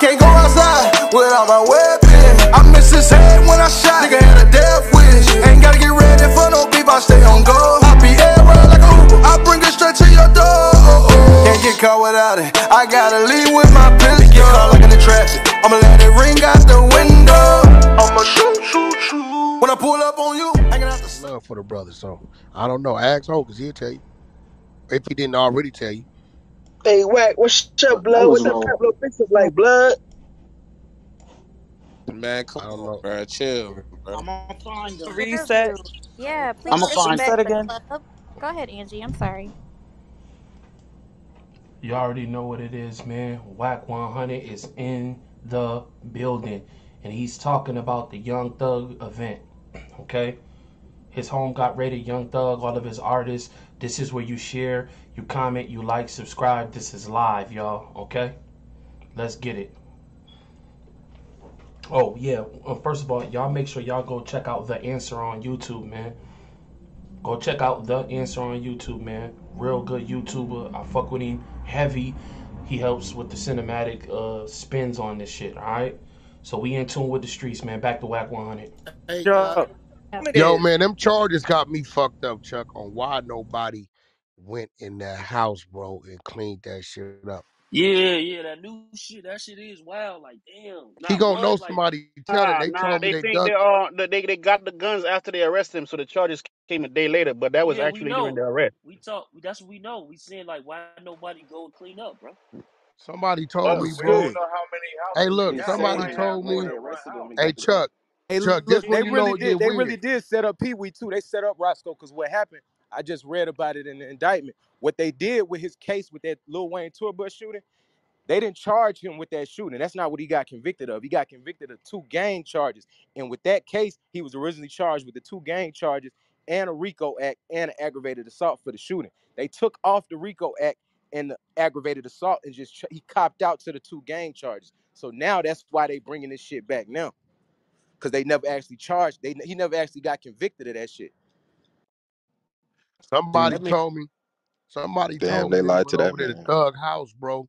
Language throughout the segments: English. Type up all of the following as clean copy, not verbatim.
can't go outside without my weapon. I miss his head when I shot. Nigga had a death wish. Ain't gotta get ready for no beef, I stay on go. I be everywhere like a Uber. I bring it straight to your door. Can't get caught without it. I gotta leave with my pistol. Get caught like in the traffic. I'ma let it ring out the window. I'ma shoot, shoot, shoot. When I pull up on you, hanging out the love for the brother. So I don't know. Ask Ho, cause he'll tell you if he didn't already tell you. Hey, Wack, what's up, That blood? was What them wrong. Pablo pictures like, blood? Man, I come don't on, know. bro. Chill, bro. I'm gonna find them. Reset. Yeah, I'm please gonna find respect Reset the again. club. Go ahead, Angie. I'm sorry. You already know what it is, man. Wack 100 is in the building, and he's talking about the Young Thug event. Okay, his home got rated Young Thug. All of his artists. This is where you share, you comment, you like, subscribe. This is live, y'all. Okay, let's get it. Oh yeah. First of all, y'all make sure y'all go check out The Answer on YouTube, man. Go check out The Answer on YouTube, man. Real good YouTuber. I fuck with him heavy. He helps with the cinematic spins on this shit, alright? So we in tune with the streets, man. Back to Wack 100. Hey, Chuck, Yeah. Yo, man, them charges got me fucked up, Chuck, on why nobody went in that house, bro, and cleaned that shit up. Yeah, that new shit. That shit is wild. Like, damn. He Not gonna know one, like, somebody telling. They nah. told me They they think dug. they got the guns after they arrested him, so the charges came a day later. But that was yeah, we actually during the know. arrest. We talk. That's what we know. We saying like, why nobody go and clean up, bro? Somebody told Oh, me, we don't bro. Shit. know how many Hey, houses they look, They got. They say somebody might they have told more when me. they than one arrested him, he house. Hey, got the gun. hey, Chuck, this look, when they you know really it did. get They weird. really did set up Pee Wee too. They set up Roscoe because what happened? I just read about it in the indictment. What they did with his case with that Lil Wayne tour bus shooting, they didn't charge him with that shooting. That's not what he got convicted of. He got convicted of 2 gang charges. And with that case, he was originally charged with the 2 gang charges and a RICO act and an aggravated assault for the shooting. They took off the RICO act and the aggravated assault and just he copped out to the 2 gang charges. So now that's why they bringing this shit back now, because they never actually charged. He never actually got convicted of that shit. Somebody That means told me. Somebody Damn, told me they they lied went to that over to the man. Thug house, bro,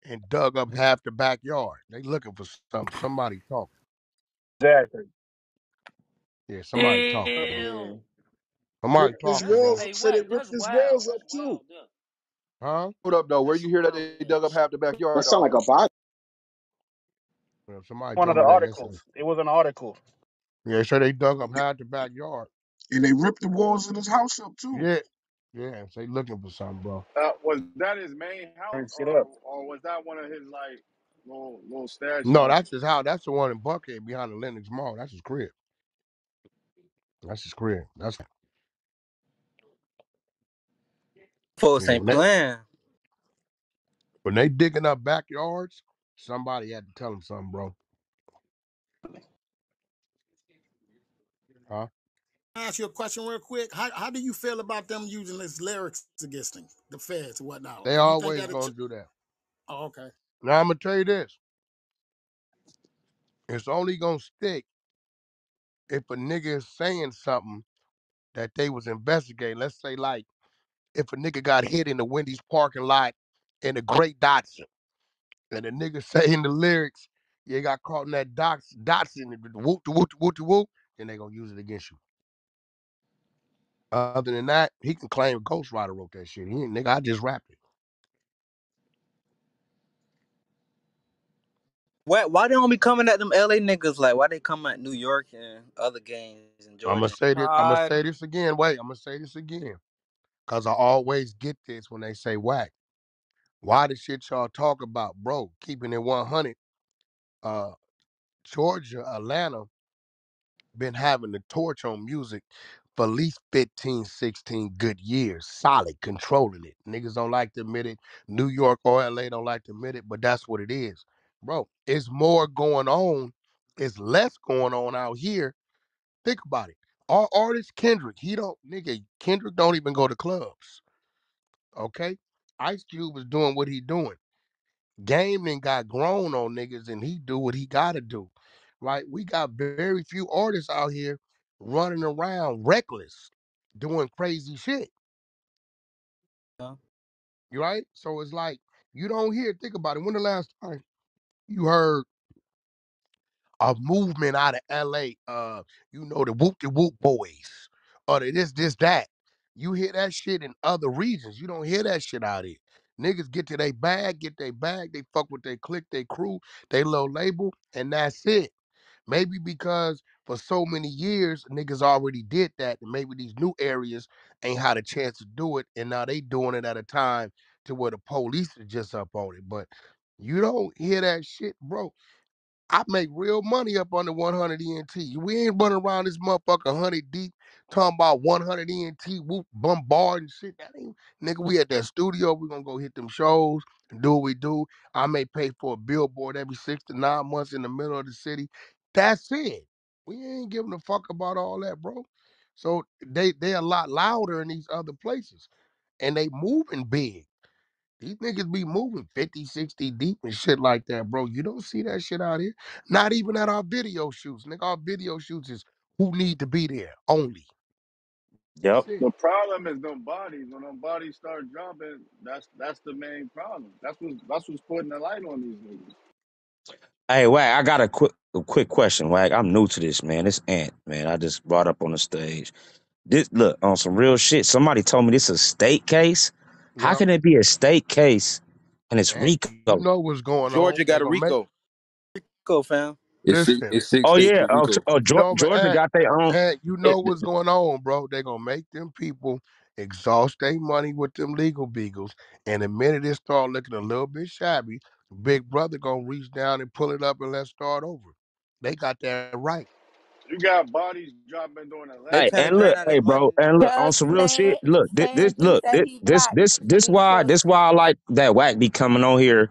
and dug up half the backyard. They looking for something. Somebody talking. Exactly. Yeah, somebody talking, bro. Damn. Yeah. Somebody Ripped his talking, That's bro. walls. hey Said they Wack. ripped That's his wild. walls up That's too. wild. There. Huh? Hold up though. Where That's you some hear that wild they dug up ass half the shit. That backyard sound like off? a body. Well, somebody One of told the me that yesterday. articles. It was an article. Yeah, they said they dug up half the backyard. And they ripped the walls of his house up too. Yeah, yeah. So they looking for something, bro. Was that his main house, Turn shit up. or was that one of his like little stash No, houses? that's his house. That's the one in Buckhead behind the Lennox Mall. That's his crib. That's his crib. That's folks yeah. ain't playing. When they digging up backyards, somebody had to tell them something, bro. Huh? I ask you a question real quick. How do you feel about them using this lyrics against him, the feds and whatnot? They Do you think always that? gonna do that. Oh, okay. Now I'm gonna tell you this: it's only gonna stick if a nigga is saying something that they was investigating. Let's say, like, if a nigga got hit in the Wendy's parking lot in a Great Dotson, and the nigga say in the lyrics, "You got caught in that Dotson, whoop to whoop to whoop to whoop," then they gonna use it against you. Other than that, he can claim Ghost Rider wrote that shit. He ain't nigga. I just rapped it. Why they don't be coming at them LA niggas? Like, why they come at New York and other gangs in I'm gonna Georgia? say this. I'm gonna God. say this again. Wait, I'm gonna say this again. Cause I always get this when they say whack. Why the shit y'all talk about, bro? Keeping it 100. Uh, Georgia, Atlanta, been having the torch on music for at least 15, 16 good years. Solid, controlling it. Niggas don't like to admit it. New York or LA don't like to admit it, but that's what it is. Bro, it's more going on. It's less going on out here. Think about it. Our artist Kendrick, Kendrick don't even go to clubs. Okay? Ice Cube is doing what he doing. Game then got grown on niggas and he do what he gotta do. Right? We got very few artists out here running around reckless, doing crazy shit. Yeah. You right? So it's like you don't hear, think about it. When the last time You heard a movement out of LA, the Whoop de Whoop Boys, or the this, that. You hear that shit in other regions. You don't hear that shit out here. Niggas get to their bag, they fuck with their clique, they crew, they little label, and that's it. Maybe because for so many years, niggas already did that, and maybe these new areas ain't had a chance to do it, and now they doing it at a time to where the police are just up on it. But you don't hear that shit, bro. I make real money up on the 100 ENT. We ain't running around this motherfucker 100 deep talking about 100 ENT, whoop, bombard and shit. That ain't, nigga, we at that studio. We gonna go hit them shows and do what we do. I may pay for a billboard every 6 to 9 months in the middle of the city. That's it. We ain't giving a fuck about all that, bro. So they a lot louder in these other places. And they moving big. These niggas be moving 50, 60 deep and shit like that, bro. You don't see that shit out here. Not even at our video shoots. Nigga, our video shoots is who need to be there only. Yep. That's it. The problem is them bodies. When them bodies start dropping, that's the main problem. That's what's putting the light on these niggas. Hey, Wack, I got a quick question, Wack. I'm new to this, man. This Ant, man. I just brought up on the stage. This look on some real shit. Somebody told me this is a state case. How Yep. can it be a state case and it's And Rico? you know what's going on. Georgia They got a gonna make Rico, fam. listen. It's six Oh states yeah. with Rico. No man, Georgia got their own. you It, know what's going on, bro. They gonna make them people exhaust their money with them legal beagles. And the minute it start looking a little bit shabby, Big Brother gonna reach down and pull it up and let's start over. They got that right. You got bodies dropping during They hey, election trying to and time. look, drown out their hey, money. bro, and look on Cause some real shit. Look, Just say he black. Nisha. this why I like that Wack be coming on here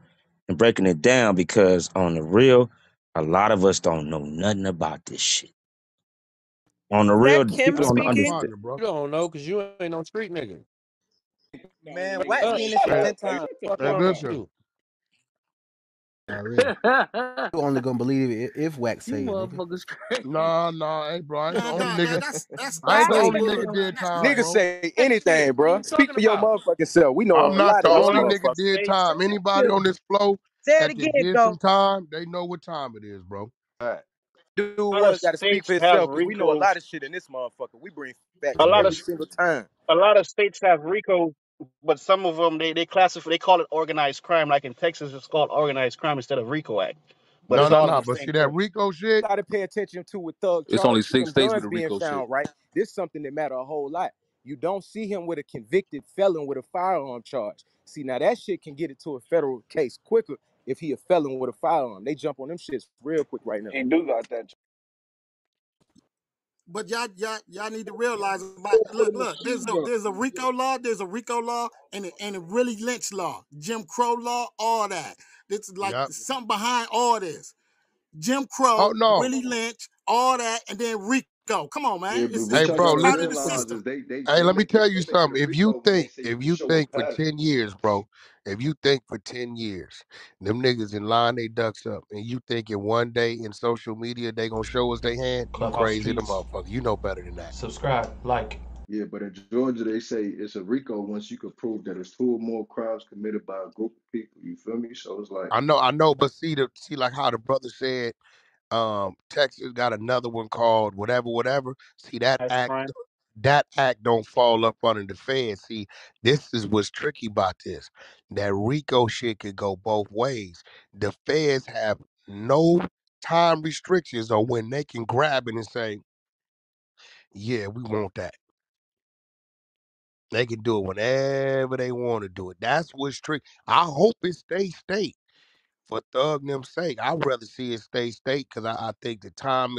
and breaking it down because on the real, a lot of us don't know nothing about this shit. On the Is real, that Kim people That's don't my speaking? understand. partner, bro. You don't know because you ain't no street nigga. Man, Hey, Wack Up. seen this shut shit Hey, 10 up. Hey, times. what the Fuck hey, fuck wrong with up? listen. you? You. Yeah. You only gonna believe it if Wax You say it, nigga. motherfuckers crazy. Nah, hey, bro. I ain't the Nah, only nah, nigga. I that's ain't the Say only Hollywood, nigga man. did That's time, niggas bro. Hollywood. say Hey, shit. anything, What are bro. you Speak talking for your about? motherfucking self. We know I'm a not lot the of y'all only Hold on. nigga motherfuckers. did States, time. Anybody on this flow Say it that can again, give some Joe. time, they know what time it is, bro. Right. Dude a lot of was got to speak states for have himself because we know a RICO. lot of shit in this motherfucker. We bring A facts lot Yeah. of every single time. a lot of states have RICO, but some of them they classify, they call it organized crime. Like in Texas, it's called organized crime instead of RICO Act. But No, it's no, all no. the But same see that thing. Rico shit? Got to pay attention to with Thug It's only charge with six them states with guns the being Rico shit. found, right? This is something that matter a whole lot. You don't see him with a convicted felon with a firearm charge. See, now that shit can get it to a federal case quicker if he a felon with a firearm. They jump on them shits real quick right now. He do got that. But y'all need to realize about look. There's a RICO law, and a really Lynch law, Jim Crow law, all that. This is like Yep. something behind all this. Jim Oh Crow, no. Willie Lynch, all that, and then Rico. Come on, Yeah, man. but Hey, what y'all bro, It's gotta part of listen. the realize system. is they Hey, they let me make tell it you they make it a something. Rico when they say you If can you show think a for pattern. 10 years, bro, if you think for 10 years, them niggas in line they ducks up, and you think in one day in social media they gonna show us they hand, you Clubhouse crazy the streets. motherfucker. You know better than that. Subscribe, like. Yeah, but in Georgia they say it's a Rico once you can prove that it's two or more crimes committed by a group of people. You feel me? So it's like I know, but see like how the brother said, Texas got another one called whatever. See That's crime. that act don't fall up under the feds. See, this is what's tricky about this. That Rico shit could go both ways. The feds have no time restrictions on when they can grab it and say, yeah, we want that. They can do it whenever they want to do it. That's what's tricky. I hope it stays state. For Thug and them sake. I'd rather see it stay state because I think the time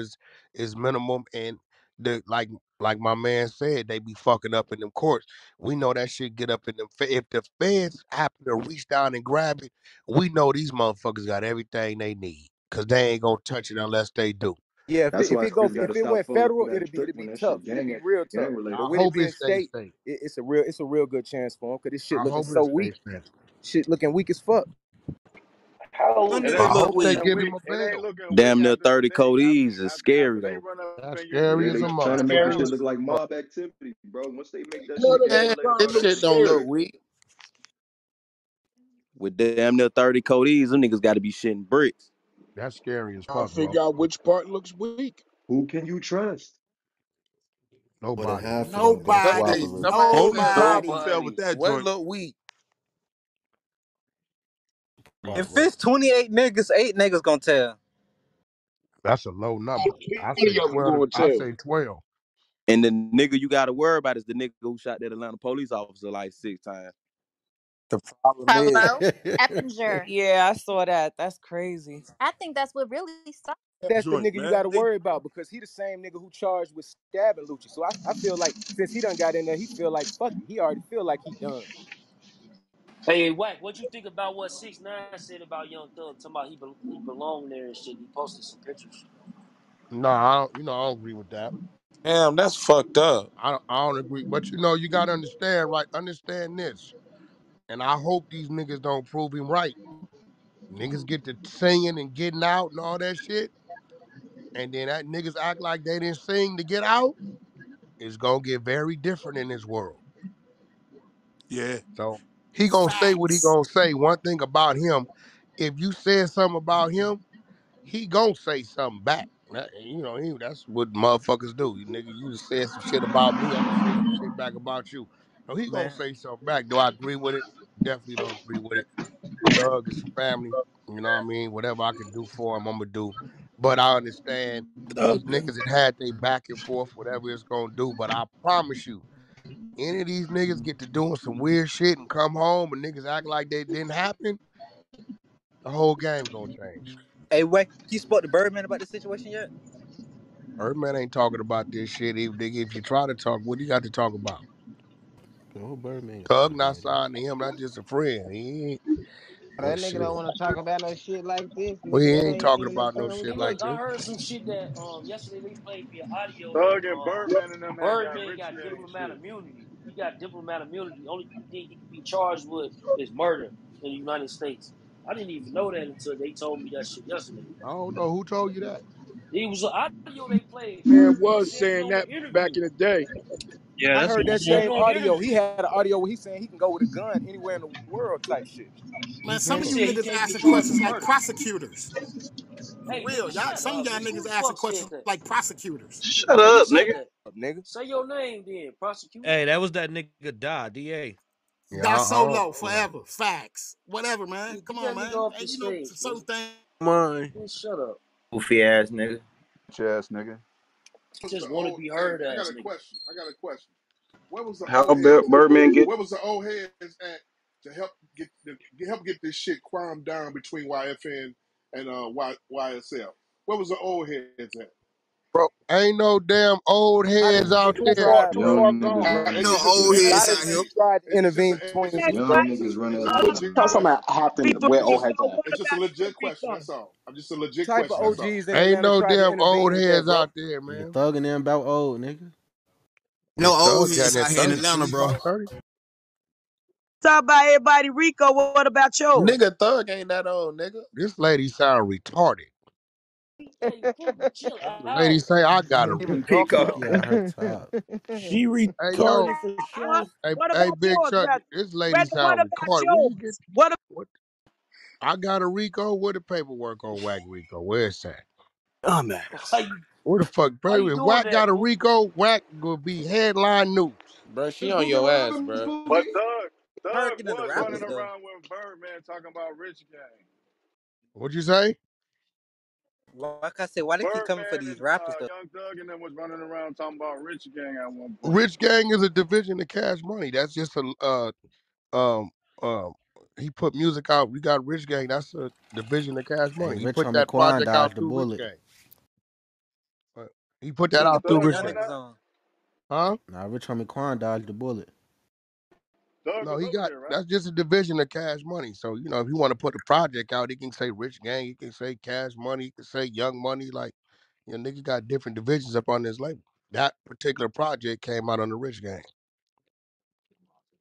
is minimum and the like my man said, they be fucking up in them courts. We know that shit get up in them. If the feds happen to reach down and grab it, we know these motherfuckers got everything they need because they ain't gonna touch it unless they do. Yeah, that's why niggas gotta if it stop went falling federal, for that it'd trick when be that tough. shit It'd be gang real tough. gang But related. I with it hope it being stays state, state. it's a real good chance for him because this shit I looking hope so it weak. stays state. Shit looking weak as fuck. How When it do ain't they I look hope they weak? give him a it ain't bail. looking weak Damn near after 30 they codees is scary after they though. run up That's in your scary Yeah, as they a city. trying to motherfucker. make Scary. this shit How look like mob activity, bro. Once they make that No, shit that gang ain't, Man, related, bro. all this that Look shit shit don't stop. look scary. weak. With damn near 30 codees, them niggas gotta be shitting bricks. That's scary as I'll fuck, bro. figure out which part looks weak. Who can you trust? More than Nobody. half of them gonna Nobody. cooperate. Some ass nigga told me tell Nobody. with Nobody. that What joint. look weak? Part, If bro. it's 28 niggas, 8 niggas gonna tell. That's a low number. I say Plenty of them 12. going to I tell. say 12. And the nigga you gotta worry about is the nigga who shot that Atlanta police officer like 6 times. The problem is, Hello, Eppinger. yeah, I saw that. That's crazy. I think that's what really started. That's the Joint, nigga you man. got to worry about because he the same nigga who charged with stabbing Lucci. So I feel like since he done got in there, he feel like fuck it. He already feel like he done. Hey, Wack, what you think about what 6ix9ine said about Young Thug? Talking about he belonged there and shit. He posted some pictures. No, I don't. I don't agree with that. Damn, that's fucked up. I don't agree. But you gotta understand, right? Understand this. And I hope these niggas don't prove him right. Niggas get to singing and getting out and all that shit, and then that niggas act like they didn't sing to get out. It's gonna get very different in this world. Yeah. So he gonna say what he Facts. gonna say. One thing about him, if you said something about him, he gonna say something back. That's what motherfuckers do. You nigga, you just said some shit about me, I'm gonna say some shit back about you. So he gonna Man, say something back. Do I agree with it? Definitely don't agree with it. Thug is family. You know what I mean? Whatever I can do for him, I'm gonna do. But I understand these niggas that had they back and forth, whatever it's gonna do. But I promise you, any of these niggas get to doing some weird shit and come home and niggas act like they didn't happen, the whole game gonna change. hey, Wack, you spoke to Birdman about this situation yet? Birdman ain't talking about this shit. If you try to talk, what do you got to talk about? Who Birdman got to Thug talk not about it? signed to him, not just a friend. He ain't well That nigga shit. don't want to talk about no shit like this, Well, he nigga. That ain't ain't talking shit to about no come shit Hey, like look, to. I this. heard some shit that yesterday they played me an audio that Thug and Birdman and them had got Birdman rich got gang diplomat shit. immunity. He got diplomat immunity. The only thing he could be charged with is murder in the United States. I didn't even know that until they told me that shit yesterday. I don't know who told you that. It was an audio they played. Man He was said it saying on the that back interview. in the day. Yeah, I that's heard what He he that said said. it same on the audio. He interview. had an audio where he's saying he can go with a gun anywhere in the world type shit. Man, He some He of did. you said he niggas can't get asking charged with questions like murder. prosecutors. For Hey, real. nigga, Y'all, shut some of up, y'all nigga. Who niggas the asking fuck said questions that? like prosecutors. Shut Who up, said nigga. that? Up, nigga. Say your name then, prosecutor. Hey, that was that nigga DA. Yeah, Die solo yeah. forever. Facts. Whatever, man. Yeah, Come get on, that nigga man. off Hey, the you know, stage, certain man. things. Mine. Man, shut up. Goofy ass nigga. Bitch ass nigga. Was the Just want to old? be Hey, heard I got as a nigga. question. Where was the How old heads? Birdman get? Where was the old heads at to help get this shit crime down between YFN and YSL? Where was the old heads at? Bro, ain't no damn old A lot heads of out shit Too there. far, tried, too bro. far Young gone, niggas right? running Ain't that no It's shit, just a old A man. legit lot heads. of question. shit tried to It's just intervene a, between it's the just two a, Young brothers. niggas run it's that a shit, legit man. Tell something question. happened where all had that. It's just a legit question. That's all. I'm just a legit Type of question. That's all. OGs in Ain't Atlanta no tried to damn intervene old with that, heads bro. out there, Nigga man. thugging them about old, nigga. No Shit, old Thug got heads that out here in 30, Atlanta, bro. 25, 30. Talk about everybody, Rico. What about yours? Nigga Thug ain't that old, nigga. This lady sound retarded. Hey, chill The lady out. say I got a What you Rico. talking Rico. about? Ricky out her top. She Hey yo, retarded for sure. What hey about Big yours, Chuck, brother? this lady Brother, what sound about retarded. Where you get yours? What? what? I got a Rico. Where the paperwork on Wack Rico? Where's that? Why Dumbass. you Where the fuck, why baby? you If doing Wack got that, a Bookie? Rico, Wack will be headline news. Bro, she This on Boogie, your what ass, happened, Miss bro. But Boogie? Thug Targeting the was rappers running though. around with Birdman talking about Rich Gang. What'd you say? Like I said, why they keep coming for Birdman these and rappers though? Young Thug and them was running around talking about Rich Gang at one point. Rich Gang is a division of Cash Money. That's just a um um. He put music out. We got Rich Gang. That's a division of Cash Hey, Money. He Rich put Homie that Quan project out dodged the through Rich bullet. Gang. He put that He Young can out put through Thug them Rich was young in Gang. niggas that? on. Huh? Nah, Rich Homie Quan dodged the bullet. Thug No, was he up got there, right? that's just a division of Cash Money. So, if you want to put a project out, he can say Rich Gang, he can say Cash Money, he can say Young Money. Like, nigga got different divisions up on this label. That particular project came out on the Rich Gang.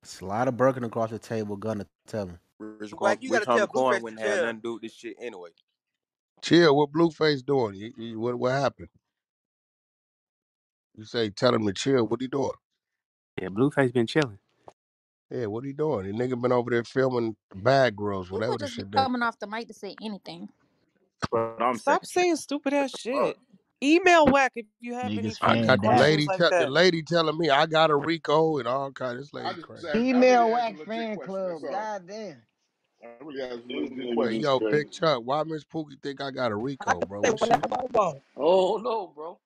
Slide a Birkin across the table, gonna tell him. Like you Rich gotta tell Homie Blueface Quan to wouldn't have chill. nothing to do with this shit anyway. Chill, what Blueface doing? What happened? You say tell him to chill. What he doing? Yeah, Blueface been chilling. Yeah, what he doing? The nigga been over there filming Bad Girls, He whatever would the just be shit that. coming off the mic to say anything. But I'm saying, Stop saying stupid ass shit. Email Wack if you have any Niggas I fucking got fanned the out. questions lady like the that. lady telling me I got a Rico and all kind. This lady crazy. I really Email asked a Wax legit Fan question. That's Club. all. Goddamn. I really asked a legit Hey, question. yo, Big Chuck, why Miss Pookie think I got a I Rico, bro? say What she? whatever I want. Oh no, bro.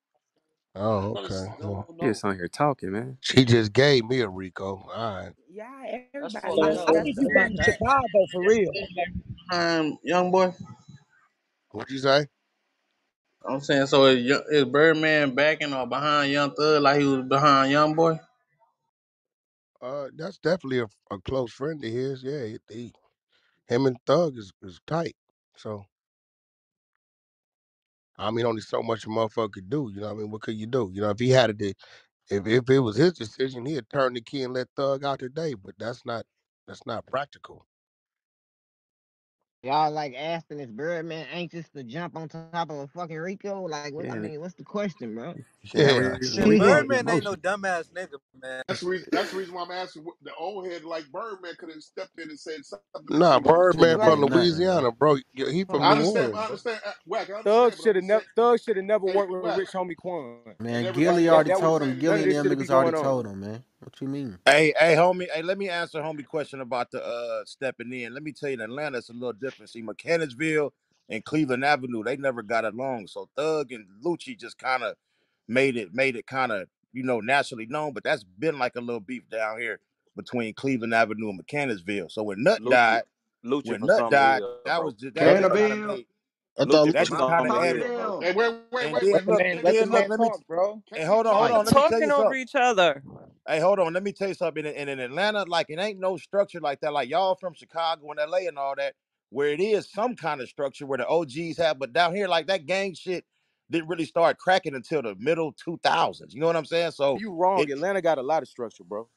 Oh, None of okay. no, You no. just on here talking, man. She just gave me a Rico. All right. Yeah, That's everybody fucked else. That's I up. that's think the you that's from that. Chicago for real. Young boy. What'd you say? I'm saying so is Birdman backing or behind Young Thug like he was behind Young Boy? That's definitely a close friend of his. Yeah, him and Thug is tight. So I mean, only so much a motherfucker could do. You know what I mean? What could you do? You know, if he had it, if it was his decision, he'd turn the key and let Thug out today. But that's not practical. Y'all like asking is Birdman anxious to jump on top of a fucking Rico? Like what I Yeah, mean, what's the question, bro? you should have a Yeah. reason to shit, react with Birdman ain't no emotion. dumbass nigga, man. That's the reason why I'm asking. The old head like Birdman could have stepped in and said something to Nah, see what was Couldn't going Birdman have Like, from did on. nothing, bro. Louisiana, bro. Yeah, he from I New understand. Orleans, bro. Whack. I Thug understand, but I'm should have just never saying. worked with Whack. Rich Homie Quan. And Man, everybody Gilly else, already That what would we told him. saying none is of Gilly and this them should that be niggas already going on. told him, man. What you mean? Hey, homie. Hey, let me answer homie question about the stepping in. Let me tell you, in Atlanta, it's a little different. See, Mechanicsville and Cleveland Avenue, they never got along. So Thug and Lucci just kind of made it kind of nationally known. But that's been like a little beef down here between Cleveland Avenue and Mechanicsville. So Lucci, Lucci when from Nut Summer died, Hill, that bro. was just that just kind of Cannabis. made I thought Lucci that from just Lucha kind of Summer added. Hill, bro. Pop hey, And wait, then look, can and then we look, let me talk, bro? Can and we hold Why on, you talk? let me tell you talking over something. each other? Hey, hold on. Let me tell you something. And in Atlanta, like it ain't no structure like that. Like y'all from Chicago and LA and all that, where it is some kind of structure where the OGs have. But down here, like that gang shit didn't really start cracking until the middle 2000s. You know what I'm saying? So You wrong. it, Atlanta got a lot of structure, bro.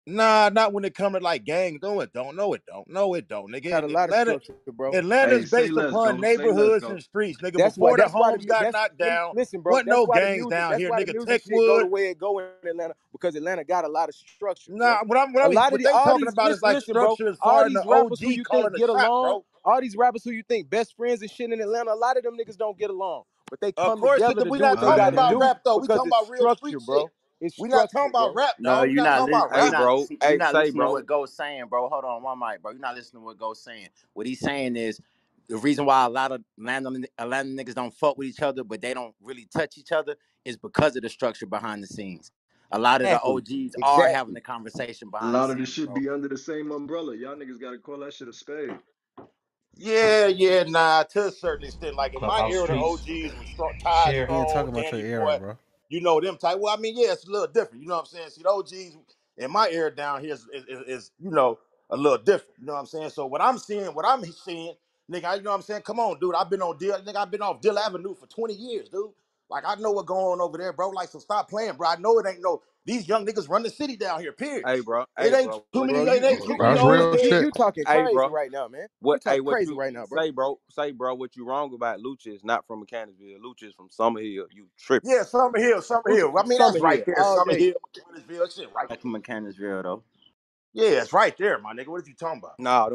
nah, not when it come to like gang. No, it don't. No, it don't. No, it don't, nigga. Got a lot of structure, bro. Atlanta's Hey, say based let's upon go. Say let's neighborhoods go. and streets, nigga. That's why. Before the That's why the homes got knocked down, listen, bro. wasn't no gangs down That's here, why the nigga. music shit go the Techwood. way it go in Atlanta because Atlanta got a lot of structure, Nah, bro. what A I'm lot of what the they all talking these about is like listen, bro. structure as All far in the these rappers who OG you calling think the get trap, along, bro. all these rappers who you think best friends and shit in Atlanta, a lot of them niggas don't get along, but they Of come course, together to we do not what they talking got to about do rap though. We because talking it's about real structure, street shit. bro. It's We not talking structure, about bro. rap, No, dog. We you're not not. talking about Hey, You're rap. not. bro. You're Hey, not say, listening to bro. what Go's saying, bro. Hold on, one mic, bro. You're not listening to what Go's saying. What he's saying is the reason why a lot of Atlanta niggas don't fuck with each other, but they don't really touch each other, is because of the structure behind the scenes. A lot of the Exactly. OGs are having Exactly. the conversation A behind the lot of this scenes, shit bro. be under the same umbrella. Y'all niggas gotta call that shit a spade. Yeah, nah, to a certain extent. Like in my Clubhouse era, the streets. OGs were strong, Ty Share. He ain't Strong, talking about your Danny era, Boy, bro. them type. Well, I mean, yeah, it's a little different. You know what I'm saying? See, the OGs in my era down here is a little different. You know what I'm saying? So what I'm seeing, nigga, you know what I'm saying? Come on, dude. I've been off Dill Avenue for 20 years, dude. Like I know what's going on over there, bro. Like, so stop playing, bro. I know it ain't no these young niggas run the city down here, period. Hey, bro. It Hey, ain't bro. too What? many, Bro, it ain't too many That's old real heads. shit. you talking Hey, crazy bro. right now, man. You What? Hey, talking crazy right now, bro. say, bro? Say, bro. What you wrong about? Lucci is not from Mechanicsville. Lucci is from Summer Hill. You tripping? Yeah, Summer Hill, Summer Gucci Hill. I from mean, that's Summer right Hill there. all Summer day. Hill, Mechanicsville, shit, right Back there. in Mechanicsville, though. Yeah, it's right there, my nigga. What are you talking about? Nah,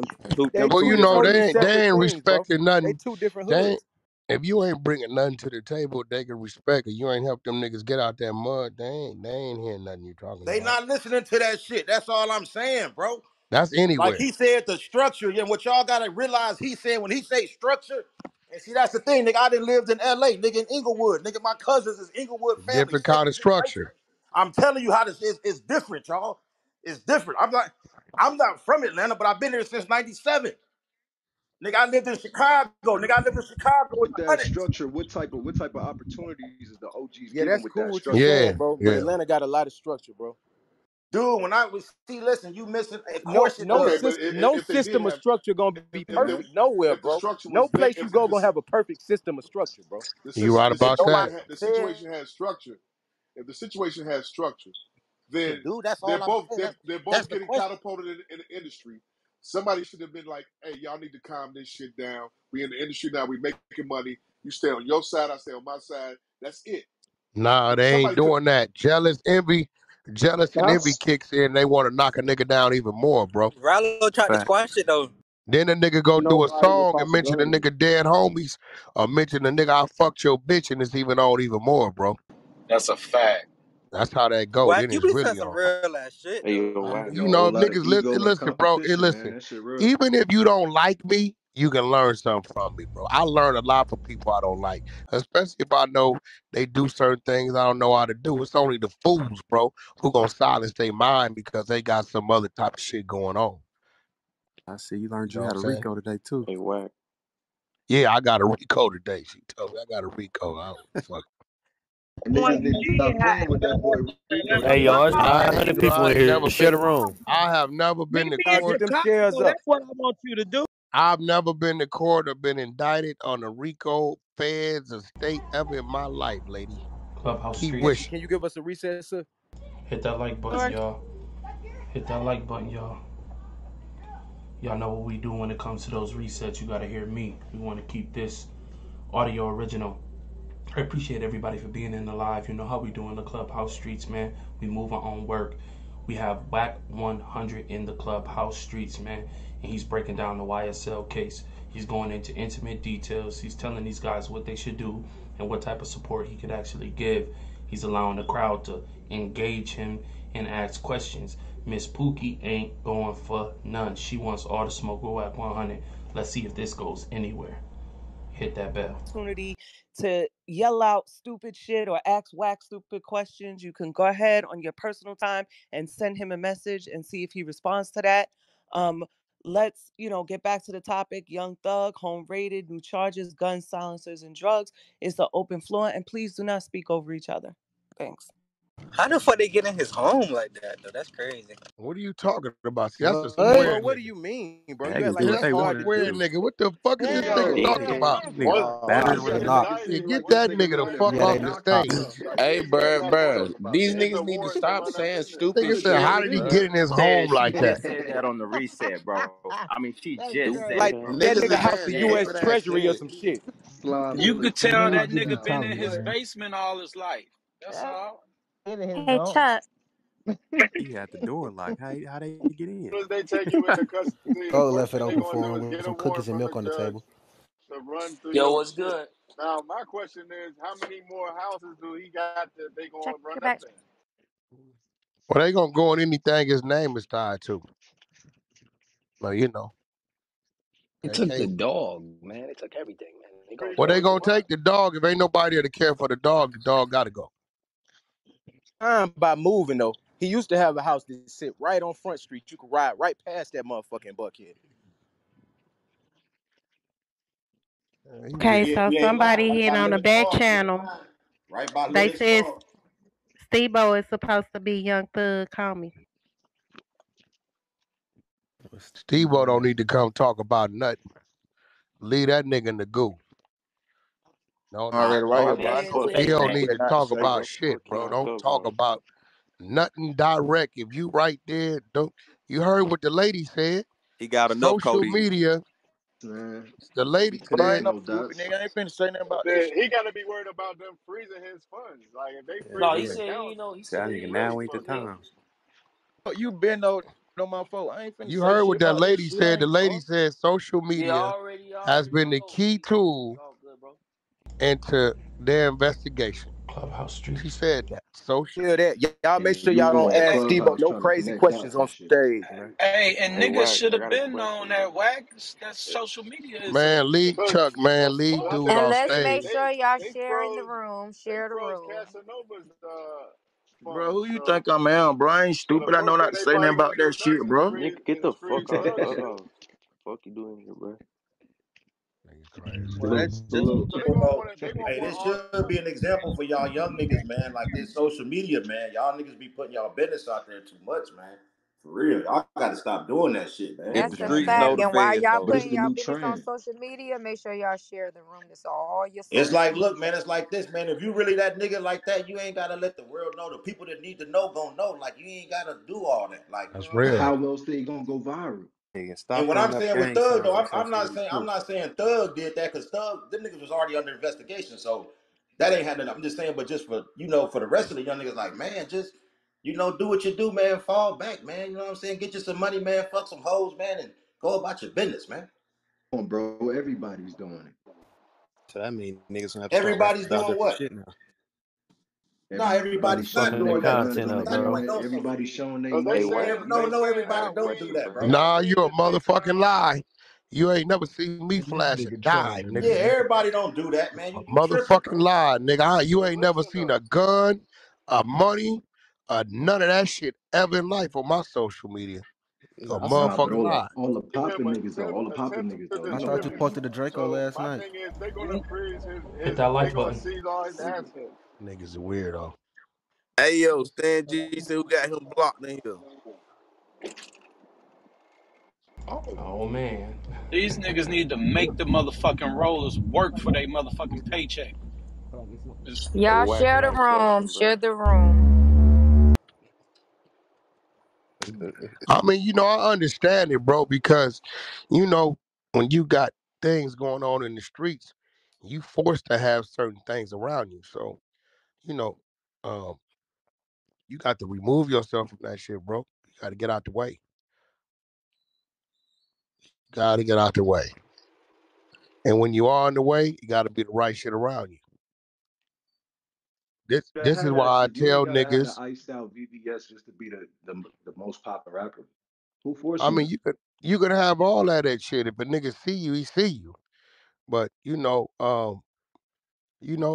They them Well, two you two know different totally they hoods, ain't bro. they separate ain't things, bro. respecting They nothing. two different They ain't, hoods. if you ain't bringing nothing to the table, they can respect it. You ain't help them niggas get out that mud. They ain't hearing nothing you talking They about. not listening to that shit. That's all I'm saying, bro. That's Like anywhere. he said, the structure. Yeah, what y'all gotta realize, he said when he say structure, and see that's the thing, nigga. I done lived in LA, nigga, in Inglewood, nigga. My cousins is Inglewood family, Different kind second of generation. structure. I'm telling you how this is. It's different, y'all. It's different. I'm not from Atlanta, but I've been here since '97. Nigga, I lived in Chicago. Nigga, I lived in Chicago in With the that hundreds. structure, what type of opportunities is the OGs Yeah, giving that's with cool that what you structure? saying, Yeah, bro. But yeah. Atlanta got a lot of structure, bro. Dude, when I was see, listen, you missing. Of No, course it no Okay, does. but system, no if they did system of have, structure gonna be if the Mhm. perfect nowhere, if the bro. structure No was there, place you go gonna have a perfect system of structure, bro. You right the about that. Nobody situation the said situation has structure, if the situation has structure, it, then dude. That's they're all I'm both saying. they're, That's they're that's both the getting question. catapulted in the industry. Somebody should have been like, "Hey, y'all need to calm this shit down. We in the industry now. We making money. You stay on your side. I stay on my side. That's it." Nah, they ain't Somebody could. doing that. Jealous and envy That's kicks in. They want to knock a nigga down even more, bro. Rallo tried to Fact. squash it though. Then a nigga go do a Nobody's a song and mention a possibility. nigga dead homies, or mention a nigga I fucked your bitch, and it's even on even more, bro. That's a fact. That's how that go. Wack, Then you it's be saying really some on. real ass shit Hey, yo, though. Wack. You Yo, a know, whole if lot of niggas listen, ego and listen, bro. competition, man. Listen. That shit real. Even if you don't like me, you can learn something from me, bro. I learn a lot from people I don't like, especially if I know they do certain things I don't know how to do. It's only the fools, bro, who gonna silence their mind because they got some other type of shit going on. I see you You learned know you what had I'm a saying? Rico today too. Hey, Wack. Yeah, I got a Rico today. She told me I got a Rico. I don't fuck. And Boy, niggas need to you did stop have playing with that boy Rico. That Hey, boy y'all, it's real. I ain't 900 even. people I in ain't here. never Share been. the room. I have never me been to Y'all in get court. them shares Chicago. up. That's what I want you to do. I've never been to court or been indicted on a RICO, feds, or state ever in my life, lady. Clubhouse Keep Can, Streets. wishing. can you give us a reset, sir? Hit that like button, y'all. Hit that like button, y'all. Y'all know what we do when it comes to those resets. You gotta hear me. We want to keep this audio original. I appreciate everybody for being in the live. You know how we do in the Clubhouse Streets, man. We move our own work. We have Wack 100 in the Clubhouse Streets, man, and he's breaking down the YSL case. He's going into intimate details. He's telling these guys what they should do and what type of support he could actually give. He's allowing the crowd to engage him and ask questions. Miss Pookie ain't going for none. She wants all the smoke with Wack 100. Let's see if this goes anywhere. Hit that bell. Opportunity to yell out stupid shit or ask Wack stupid questions, you can go ahead on your personal time and send him a message and see if he responds to that. Let's get back to the topic. Young Thug, home raided, new charges, guns, silencers, and drugs. It's the open floor, and please do not speak over each other. Thanks. How the fuck they get in his home like that though? That's crazy. What are you talking about? See, that's a Bro, square What? what do nigga. you mean, bro? You act Niggas like do See, what that's that's they a hard want to to square do. do. nigga. What the fuck is this nigga Yo, talking Yeah. about? Niggas why better he than a got knock. Yeah, indicted? get Like, this that nigga nigga the really a fuck Yeah, they off the bad knock talking. stage. actor. Like, Hey, this nigga bruh, got caught bruh. up. These In the niggas need to warrant to stop run up saying in there. stupid Nigga This said, shit how shit, did he bruh. get crazy. in his Said home she like that? just said that on the reset, bro. I mean, she That's just said crazy. Like that. that Niggas nigga is house saying the U.S. stupid ass Treasury or shit. some shit. Slime You Village could shit. tell that Niggas just be nigga been in talking, his man. basement all his life. That's all. In his Hey home. Chuck, He had the door locked. How they get in? As soon as they take you into custody, the Thug first left it thing they open gonna for do him is with get a some warrant cookies and from milk the on the judge table. to run through Yo, your what's shit. good? Now, my question is, how many more houses do he got that they check gonna your run up back. in? Well, they gonna go in anything his name is tied to. Well, you know, They they took the can't. dog, man. They took everything, man. They gonna Well, go they into gonna what? take the dog. If ain't nobody there to care for the dog gotta go. Time by moving though. He used to have a house that sit right on Front Street. You could ride right past that motherfucking buckhead. Yeah, he Okay, weak. You so ain't lying. somebody Right hit by on the Limit back Park. You ain't channel. lying. Right by They Limit said Park. Steve-O is supposed to be Young Thug. Call me. What's Steve Steve-O don't O's? need to come talk about nothing. Leave that nigga in the goo. Don't Already don't right My here, don't. bro. I man know what Fuck, they He said. don't saying. need What to they not talk say, about bro. shit, fuck bro. Young Don't Thug talk on. about nothing direct. If you right there, don't. You heard what the lady said. He got enough Social codies. media. Man, The don't lady be Bro, I connecting ain't said. no no stupid dots. nigga. I ain't finna say nothing about this Then shit. he got to be worried about them freezing his funds. Like, if they Yeah, No, freeze he his yeah. said account, he So that said nigga he they know now ain't some the fucked. yeah. time. You been on my phone. I ain't finna You say heard shit what that about this lady shit. I said. The ain't lady drunk. said social Yeah, I media has already been the know. key tool It's all good, bro. into their investigation. Clubhouse She Streets. said that. Social. Yeah, that. Y'all make And sure you y'all don't on ask Steve-O Clubhouse no trying to crazy connect questions dots on and shit. stage, man. Hey, and Hey, niggas Wack, should I have got a been question, on that bro. whack. That social media is a Man, leave Cause, Chuck, man, cause leave I dude And think off let's make stage. sure y'all they sharing the froze room. they Share the froze room. Casanova's Bro, funds. who you think I am, bro? I ain't So the stupid. I know first thing not to they say nothing probably about gonna that do shit, next bro. Nigga, get the is fuck freeze out drug shit. Clubhouse. Fuck you doing here, bro? Nigga crazy. Well, that's So just look, so they gonna hey, want this all should be an example for y'all young niggas, man. Like this social media, man. Y'all niggas be putting y'all business out there too much, man. For real, y'all gotta stop doing that shit, man. If That's the a streets know fact. the And while feds y'all know. but it's putting the y'all new business on trend. social media, make sure y'all share the room. This all your It's social like, look, media. man, it's like this, man. If you really that nigga like that, you ain't gotta let the world know. The people that need to know gonna know. Like you ain't gotta do all that. Like, you know That's what I'm saying? real. How else they gonna go viral? Nigga, And stop what I'm putting up saying with gang Thug signs though, on I'm social not media saying I'm too. not saying Thug did that because Thug, them niggas was already under investigation. So that ain't happening. I'm just saying, but just for for the rest of the young niggas, like, man, just do what you do, man. Fall back, man. You know what I'm saying? Get you some money, man. Fuck some hoes, man, and Go about your business, man. Come on, bro. Everybody's doing it. So that means niggas gonna have to start rapping Everybody's about doing different what? shit now. No, everybody's Everybody's not showing Fucking the they doing that. You content just up, guns, not bro. even man. on social Everybody's media. showing they Cause they You money. ain't saying ever they know saying everybody have don't do that, waves, bro. have Nah, you a waves at the motherfucking time. lie. You ain't never seen me Man, this flash a nigga dime, trolling, Yeah, nigga. man. everybody don't do that, man. A You tripping, motherfucking bro. lie, nigga. You But ain't never listen seen though, a gun, a money, none of that shit ever in life on my social media. A Nah, I Nah, saw but motherfucking it. lie. all the yeah, popping but niggas though, all the popping niggas though, I they know thought what you it Tiffany. is. posted the Draco So last my night. thing is, they're gonna freeze Hit his. that They're like gonna button. seize all his assets. Niggas a weirdo. Hey yo, Stan G said we got him blocked in here. Oh man. These niggas need to make the motherfucking rollers work for their motherfucking paycheck. It's, Hey, Y'all Wack, I share the got a room. question, Share bro. the room. I mean, I understand it, bro, because, you know, when you got things going on in the streets, you forced to have certain things around you. So, you know, um, you got to remove yourself from that shit, bro. You got to get out the way. Got to get out the way. And when you are on the way, you got to be the right shit around you. This That this is had that why I shit. You ain't tell gotta have the niggas. iced out VVS just to be the most popular rapper. Who I forcing mean, you? you could have all that shit. If a nigga see you, he see you. But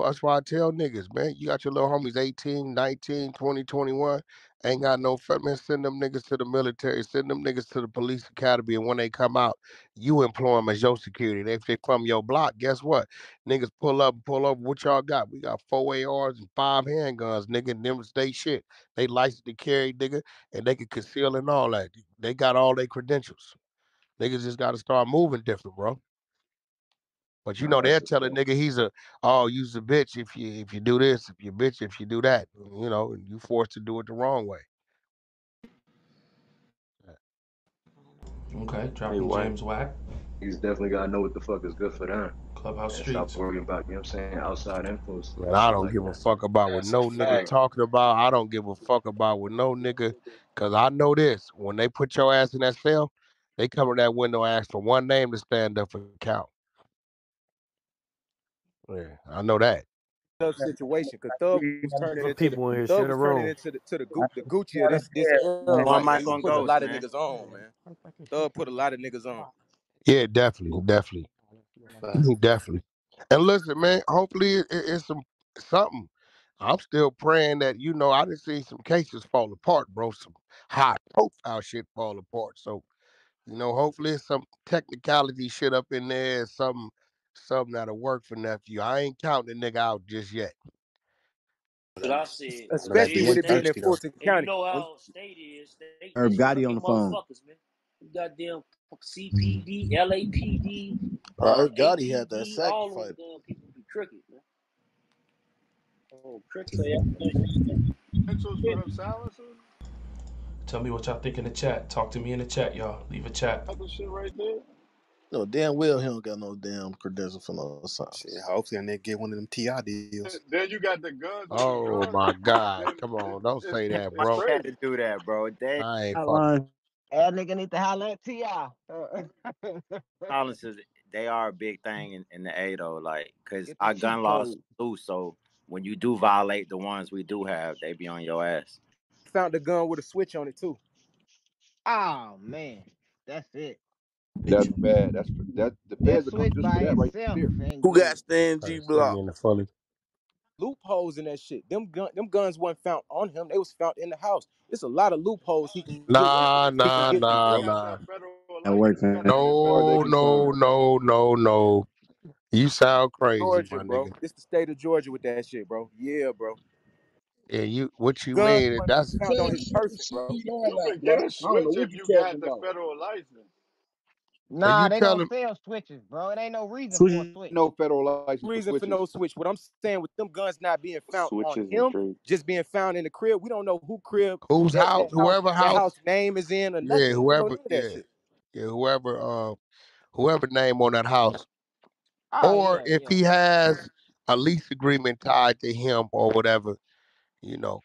that's why I tell niggas, man, you got your little homies 18, 19, 20, 21, ain't got no man, send them niggas to the military, send them niggas to the police academy, and when they come out, you employ them as your security. And if they from your block, guess what? Niggas pull up, what y'all got? We got 4 ARs and 5 handguns, nigga, and them state shit. They licensed to carry, nigga, and they can conceal and all that. They got all their credentials. Niggas just gotta start moving different, bro. But Nah, they'll that's a tell a fact. nigga you's a bitch if you do this, if you bitch if you do that, and you forced to do it the wrong way. Okay, Hey, dropping Wack. gems, Wack. Niggas definitely gotta know what the fuck is good for them. Clubhouse And stop streets. worrying about, you know what I'm saying, outside influences Man, and I shit don't like give a that. fuck about what that's a no nigga fact. talking about. I don't give a fuck about what no nigga, cause I know this. When they put your ass in that cell, they come in that window and ask for one name to stand up for count. Yeah, I know that. Tough situation because Thug was turning Some into the people in here, share Thug the was turning room. into the Gucci of this era One right now. He mic was on putting a Ghost, lot of man. niggas on, man. Thug put a lot of niggas on. Yeah, definitely, definitely. Fact. Definitely. And listen, man, hopefully it's something. I'm still praying that, I done seen some cases fall apart, bro. Some high profile shit fall apart. So, hopefully it's some technicality shit up in there, something that'll work for nephew. I ain't counting the nigga out just yet. But I said, I know that Especially shit, with D it being state, in thirsty though. Fulton and you County. know When how state is. They Herb some Gotti on crooked the phone. motherfuckers, man. Goddamn CPD, LAPD, Herb Gotti had that APD, sack all them fight. damn people be crooked, man. Oh, crooked. So potentials for them silencers, Tell me what y'all think in the chat. Talk to me in the chat, y'all. Leave a chat. other shit right there. No, damn well he don't got no damn credential for no Shit, science. hopefully I need to get one of them TI deals. Then you got the guns with the Oh drugs. my God. Then Come on. Don't say that, Mike it's bro. had to crazy. do that, bro. They I ain't fucking. Hotline. That nigga need to holler at T.I. silencers, they are a big thing in the A though, like, cause Get the our cheat gun laws code. loose. So when you do violate the ones we do have, they be on your ass. found the gun with a switch on it too. Oh man, that's it. That's bad. That the That feds will come switch just for by that right itself there. ain't Who got good. Stan Try G to send me blocked? in the fully. Loopholes in that shit. Them guns wasn't found on him. They was found in the house. There's a lot of loopholes Nah, he can nah, get through, nah, They bro. got nah. that federal At work, license. fam. They As far as they No, no, concerned, no, no, no. You sound crazy, Georgia, my bro. nigga. This the state of Georgia with that shit, bro. Yeah, bro. Yeah, what you Guns mean? wasn't That's found on Man, his what the person, fuck bro. you doing You that, can bro? get a I don't know switch what if you you talking got the about. federal license. so Nah, you they tell don't him. sell switches, bro. It ain't no reason Switch. for a switch. no federal license for Reason for no switches. switch. What I'm saying with them guns not being found on Switches and him, straight. just being found in the crib, we don't know who crib Whose house, whoever that house, house name is in or yeah, nothing. We don't know whoever, none of that yeah, shit. yeah, whoever name on that house, Oh or yeah, if yeah. he has a lease agreement tied to him or whatever, you know.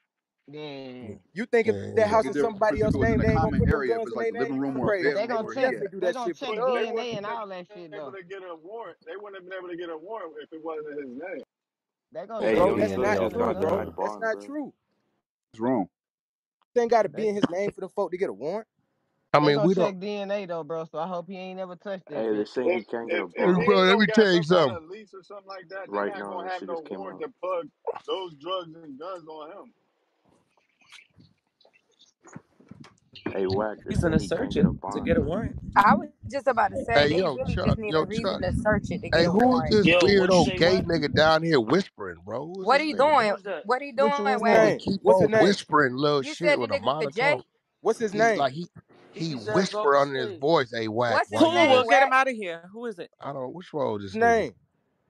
Yeah. You think if that Yeah. house Make a is difference somebody if else's it was in name, a they ain't gonna common put them area. If guns it's in like their the living name? room You or a crazy. They bedroom, gonna where They he check. at? definitely do They that gonna shit for check thug. They DNA wouldn't and have all that shit been able though. to get a warrant. They wouldn't have been able to get a warrant if it wasn't his name. They gonna No, Hey, check bro, yo, that's Thug DNA not on just them true, got bro. done guns. That's bond, not bro. true. What's wrong? It ain't got to be They in his name for the folk to get a warrant. I they mean, gonna we don't. check DNA though, bro. So I hope he ain't never touched that Hey, they're bitch. saying he can't get a Hey, If bond. he bro, ain't let me gonna got tell you some kind something. of lease or something like that, they Right not now, gonna that have shit no just came warrant out. to plug those drugs and guns on him. Hey, Wack, they're He's saying gonna he can't search get it a to bond, get a though. warrant. I was just about to say Hey, they yo, really just Chuck, need a yo, Chuck. reason to search it to Hey, get a who is warrant. this Yo, what you weirdo say, gay what? nigga down here whispering, bro? Who is What this are you nigga, bro? doing? Who's that? What are you Which doing, his Nigga Wack? name? keep What's his on name? whispering little You shit said the with a nigga Jay. monotone. What's his He name? like Kick he his ass off whisper the under his stage. voice, "Hey, Wack, What's why his you Cool, name, we'll let?" get him Wack? out of here. Who is it? I don't. Which road His this nigga? name?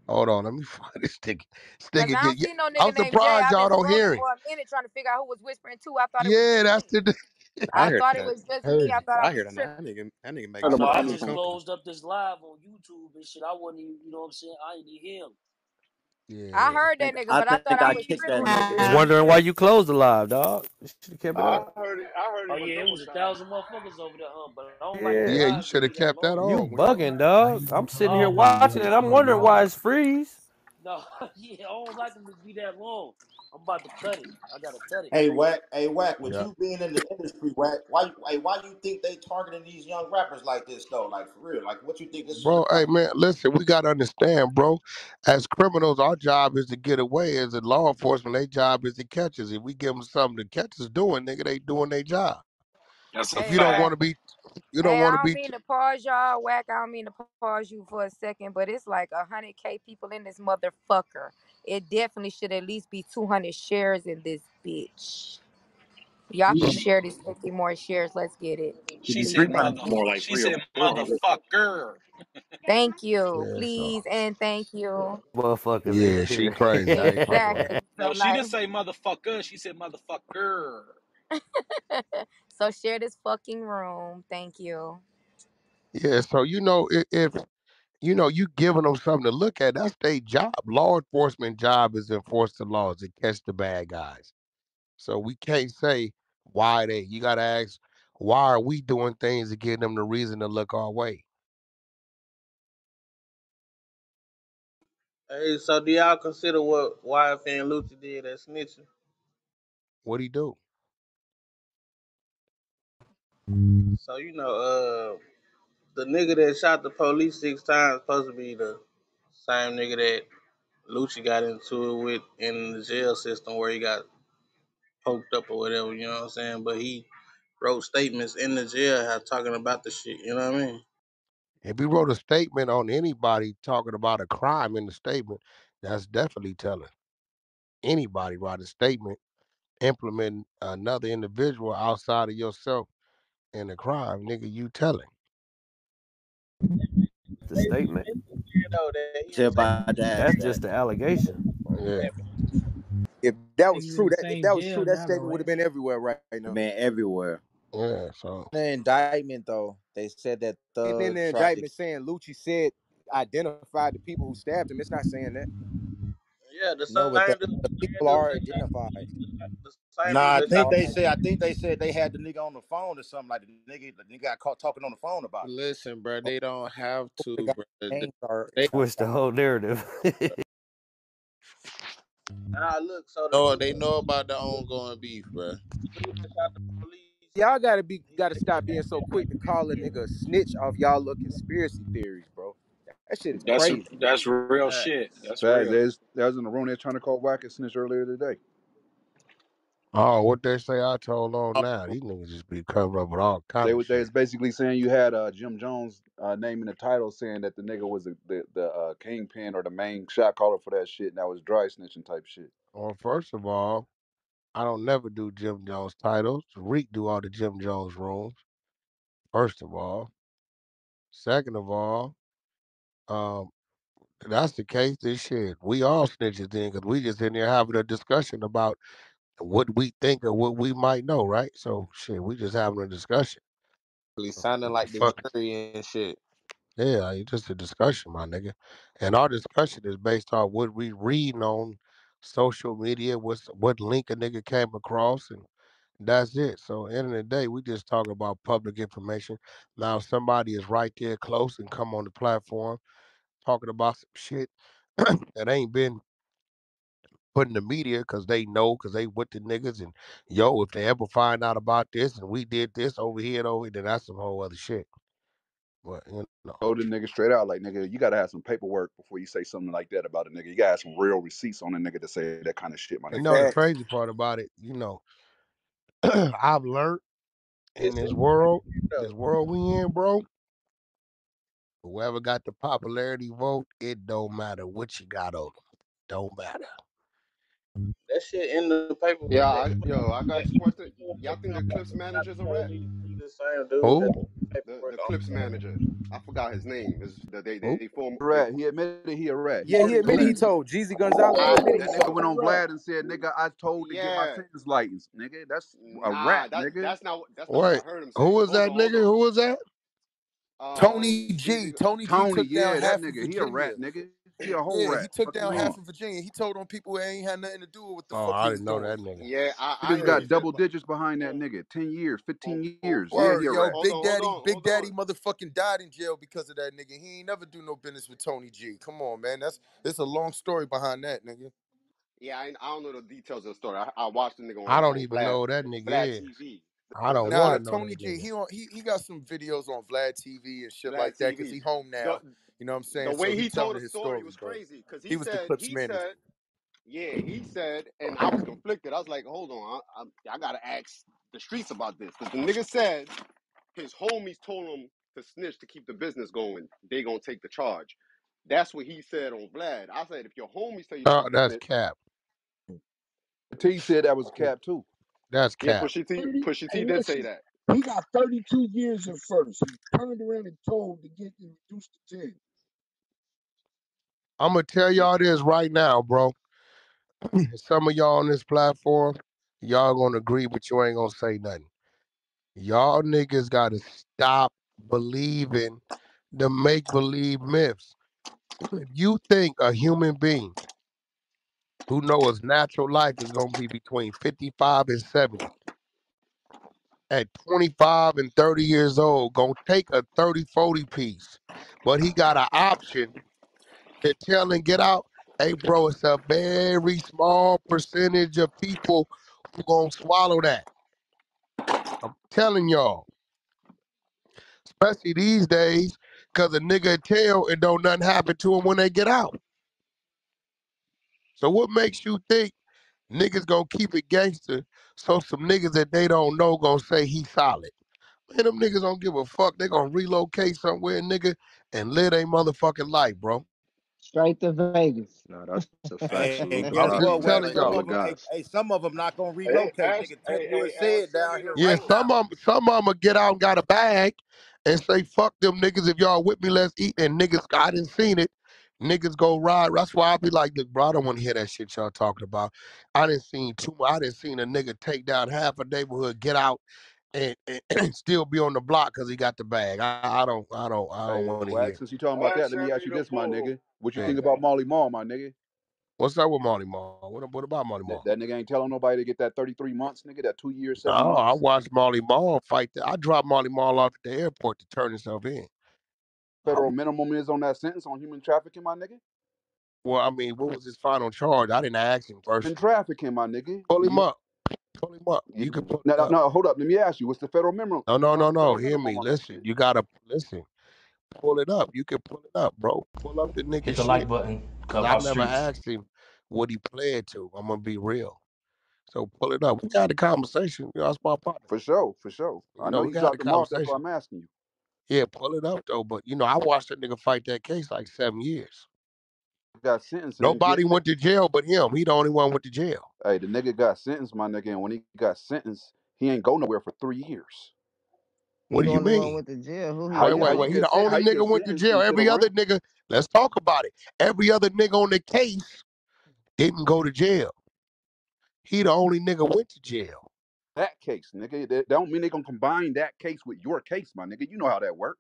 Hold on, let me find this nigga. This Cause nigga I don't get. Yeah, see no I'm nigga named Jay. surprised I've y'all been don't scrolling hear him. for a minute trying to figure out who was whispering too. I thought it was Yeah, just that's me. the. I I heard thard it that. was just me. Heard I it. thought I I was heard him. tripping. That nigga I making know No, sure my I people just nigga. comfortable. closed up this live on YouTube and shit. I wasn't even, you know what I'm saying? I ain't even him. I Yeah. heard that nigga, I but I thought think I I was kicked that tripping. nigga. Wondering why you closed the live, dog. You should have kept it I up. heard Oh him a yeah, it couple was a times. thousand motherfuckers over there, but I don't like the Yeah. Yeah, you lives to should have be that kept that long. You on. What the? bugging, dog. I'm sitting here No, but watching it. I'm wondering why it's freeze. no, yeah, I don't like them to be that long. I'm about to cut it. I gotta cut it. Hey, Wack, with Yeah, you being in the industry, Wack, why you think they targeting these young rappers like this though? Like for real, like what you think this is bro. Hey about? man, listen. We gotta understand, bro. As criminals, our job is to get away. As a law enforcement, their job is to catch us. If we give them something to catch us doing, nigga, they doing their job. That's a If Hey, you don't Wack. want fact. to be, you don't Hey, want I to don't be. mean to pause y'all, Wack. I don't mean to pause you for a second, but it's like 100K people in this motherfucker. It definitely should at least be 200 shares in this bitch. Y'all can share this 50 more shares. Let's get it. She Please, said thank mother. you. She said motherfucker. Thank you. Yeah, so Please and thank you. Motherfuckers in yeah, she here. crazy. I ain't fucking with her. Exactly. So No, she like, didn't say motherfucker. She said motherfucker. so share this fucking room. Thank you. Yeah, so if you giving them something to look at, that's their job. Law enforcement job is to enforce the laws and catch the bad guys. So we can't say why they. You gotta ask why are we doing things to give them the reason to look our way. Hey, so do y'all consider what YFN Lucci did as snitching? What he do? So the nigga that shot the police 6 times supposed to be the same nigga that Lucci got into it with in the jail system where he got poked up or whatever, you know what I'm saying? But he wrote statements in the jail talking about the shit, you know what I mean? If he wrote a statement on anybody talking about a crime in the statement, that's definitely telling. Anybody write a statement implementing another individual outside of yourself in a crime, nigga, you telling. The statement. You know that he Just was saying about to ask That's that. just the allegation. Yeah. If that Say was you in true, the if same that was true, jail that now, though, statement would have right? been everywhere right now. Man, everywhere. Yeah, so The indictment though, they said that And in Thug the tried to. indictment saying Lucci said identified the people who stabbed him, it's not saying that. yeah, the No, but same dude, the the people same dude are that shot identified. the same dude Nah, that shot the police. I think they said they had the nigga on the phone or something like the nigga got caught talking on the phone about it. Listen, bro, they don't have They to, got bro. names are They Twist the whole narrative. Nah, look, so the know dude, they know about the ongoing beef, bro. dude that shot the police, Y'all he gotta said stop being so quick to call a nigga a snitch off y'all little conspiracy theories, bro. That shit is crazy. That's real shit. Facts. That's Facts. real. There's in the room there trying to call Wack a snitch earlier today. oh, what they say I told on Oh, now. These niggas just be covering up with all kind They of was shit. basically saying you had Jim Jones name in the title, saying that the nigga was the kingpin or the main shot caller for that shit, and that was dry snitching type shit. Well, first of all, I don't never do Jim Jones titles. Reek do all the Jim Jones rooms. First of all. Second of all, um, that's the case. This shit, we all snitches then, because we just in there having a discussion about what we think or what we might know, right? So shit, we just having a discussion. sounding What the like the fuck? jury and shit. Yeah, it's just a discussion, my nigga. And our discussion is based on what we reading on social media, what link a nigga came across, and that's it. So, end of the day, we just talk about public information. Now, if somebody is right there close and come on the platform talking about some shit that ain't been put in the media because they know, because they with the niggas, and yo, if they ever find out about this and we did this over here and over here, then that's some whole other shit. But, you know. Told the nigga straight out, like, nigga, you gotta have some paperwork before you say something like that about a nigga. You gotta have some real receipts on a nigga to say that kind of shit, my You nigga. know the Facts. crazy part about it, I've learned in It's though. this world we in, bro, whoever got the popularity vote, it don't matter what you got on them. Don't matter. That shit in the Yeah, paperwork that I got a question. Y'all think the Clips manager's a rat? he the same dude Who? that The paperwork on. Clips manager. I forgot his name. Is that Who? they form they Rat. He admitted he a rat. He Yeah, he already admitted Who? he said it. told Jeezy Gonzalez. He I admitted he That nigga told went him. on Vlad and said, nigga, I told to get my yeah. sentence license. Nigga, that's a Nah, rat, nigga. that's not what I Wait, heard him who say. was that Hold nigga? on. Who was that? Tony Jeezy. G. Tony G Tony, took down yeah, that half of nigga. He a Virginia. rat, nigga. He a whole Yeah, he rat. took Fuck you down mean? half of Virginia. He told on people who ain't had nothing to do with what the Oh, fuck I he was didn't know doing. that nigga. Yeah, I Niggas heard got he said double digits behind that nigga. 10 years, hold, 15 hold, years. Yeah, hold, he Word, a yo, rat. hold on, hold on, Big hold on. Daddy motherfucking died in jail because of that nigga. He ain't never do no business with Tony G. Come on, man. It's a long story behind that, nigga. Yeah, I don't know the details of the story. I watched the nigga I don't on even know who that Vlad nigga is. TV. I don't want Nah, to know Tony that G. nigga. He got some videos on Vlad TV and shit Vlad like that because TV. he home The now. You know what I'm the saying? So way he he told telling the his story story, was but crazy because he was the Clips manager. yeah, he said, and I was conflicted. I was like, hold on, I gotta ask the streets about this because the nigga said his homies told him to snitch to keep the business going. They gonna take the charge. That's what he said on Vlad. I said, if your homies tell you Oh, to that's snitch, cap. T said that was a cap too. That's yeah, cap. Pusha Hey, T did say listen, that. he got 32 years at first. He turned around and told to get reduced to 10. I'm gonna tell y'all this right now, bro. Some of y'all on this platform, y'all gonna agree, but you ain't gonna say nothing. Y'all niggas gotta stop believing the make believe myths. If you think a human being who knows natural life is gonna be between 55 and 70, at 25 and 30 years old, gonna take a 30-40 piece, but he got an option to tell and get out. Hey, bro, it's a very small percentage of people who gonna swallow that. I'm telling y'all, especially these days, because a nigga tell and don't nothing happen to him when they get out. So what makes you think niggas gonna keep it gangster so some niggas that they don't know gonna say he solid? Man, them niggas don't give a fuck. They gonna relocate somewhere, nigga, and live their motherfucking life, bro. Straight to Vegas. No, that's a fact, Hey, Salute. A I'm guess lot of just what, people Wack? telling like that Some y'all. of with them, guys. some of them not gonna Hey, relocate. ask, Nigga, hey, 10 Wood hey, said ask down Sammy here the Yeah, right Rebel. now. some of them get out and got a bag and say, fuck them niggas. If y'all with me, let's eat. And niggas, I didn't seen it. Niggas go ride. That's why I be like, look, bro, I don't want to hear that shit y'all talking about. I didn't seen too much. I didn't seen a nigga take down half a neighborhood, get out, and still be on the block because he got the bag. I don't Hey, want to Wack, hear. since you talking about Ask that, let me ask Sammy you the this, my Bull. nigga. What you Hey, think about Molly Mall, my nigga? what's up with Marty Marl? What about Marty That, Marl? that nigga ain't telling nobody to get that 33 months, nigga, that 2 years, 7 Oh, I months. watched Marley Marl fight. I dropped Marley Marl off at the airport to turn himself in. Federal minimum is on that sentence on human trafficking, my nigga. Well, I mean, what was his final charge? I didn't ask him Human personally. trafficking, my nigga. Pull Do him you? up. Pull him up. you You can pull no, it no, up. no, hold up. Let me ask you. What's the federal minimum? No, no, no, no. Federal Hear minimum me. on that Listen. shit? You gotta listen. Pull it up. You can pull it up, bro. Pull up the nigga Hit the like shit. button, Cause I Clubhouse never Streets. asked him what he pled to. I'm gonna be real. So pull it up. We got a conversation. You know, that's my partner. For sure, for sure. I You know know, we you got a dropped them off. That's why conversation. I'm asking you. Yeah, pull it up though. But I watched that nigga fight that case like 7 years. He got sentenced and didn't get Nobody sent. went to jail but him. He the only one went to jail. Hey, the nigga got sentenced, my nigga, and when he got sentenced, he ain't go nowhere for 3 years. He What do the you only one mean? with the jail. Who he How Wait, you how wait, you jailed? wait. He get the sent? How only you get nigga went to sentenced jail. and sit Every other around? nigga, let's talk about it. Every other nigga on the case didn't go to jail. He the only nigga went to jail. That case, nigga. That don't mean they gonna combine that case with your case, my nigga. You know how that work.